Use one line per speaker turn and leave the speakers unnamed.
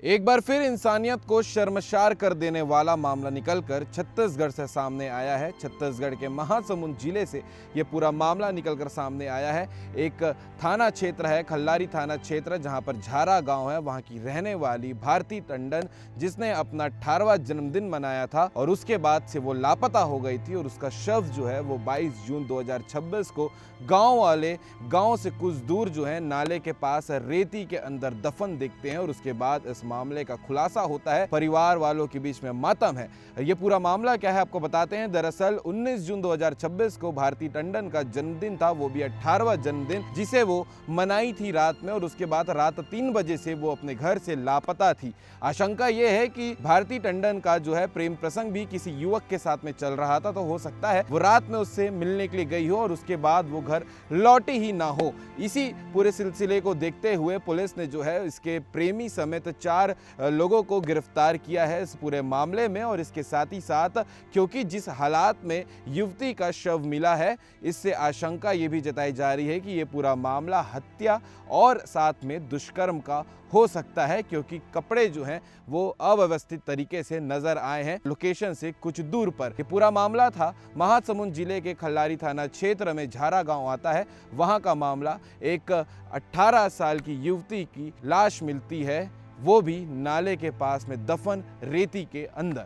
एक बार फिर इंसानियत को शर्मसार कर देने वाला मामला निकलकर छत्तीसगढ़ से सामने आया है। छत्तीसगढ़ के महासमुंद जिले से ये पूरा मामला निकलकर सामने आया है। एक थाना क्षेत्र है, खल्लारी थाना क्षेत्र, जहां पर झारा गांव है। वहां की रहने वाली भारती टंडन, जिसने अपना 18वां जन्मदिन मनाया था और उसके बाद से वो लापता हो गई थी और उसका शव जो है वो 22 जून 2026 को गाँव वाले गाँव से कुछ दूर जो है नाले के पास रेती के अंदर दफन देखते हैं और उसके बाद इस मामले का खुलासा होता है। परिवार वालों के बीच में मातम है। ये पूरा मामला क्या है आपको बताते हैं। दरअसल 19 जून 2026 को भारती टंडन का जन्मदिन था, वो भी 18वां जन्मदिन, जिसे वो मनाई थी रात में और उसके बाद रात 3 बजे से वो अपने घर से लापता थी। आशंका ये है कि भारती टंडन का जो है प्रेम प्रसंग भी किसी युवक के साथ में चल रहा था, तो हो सकता है वो रात में उससे मिलने के लिए गई हो और उसके बाद वो घर लौटी ही ना हो। इसी पूरे सिलसिले को देखते हुए पुलिस ने जो है इसके प्रेमी समेत 4 लोगों को गिरफ्तार किया है इस पूरे मामले में। और इसके साथ ही साथ क्योंकि जिस हालात में युवती का शव मिला है, इससे आशंका ये भी जताई जा रही है कि ये पूरा मामला हत्या और साथ में दुष्कर्म का हो सकता है, क्योंकि कपड़े जो हैं वो अव्यवस्थित तरीके से नजर आए हैं लोकेशन से कुछ दूर पर। ये पूरा मामला था महासमुंद जिले के खल्लारी थाना क्षेत्र में झारा गांव आता है। वहां का मामला एक 18 साल की युवती की लाश मिलती है, वो भी नाले के पास में दफन रेती के अंदर।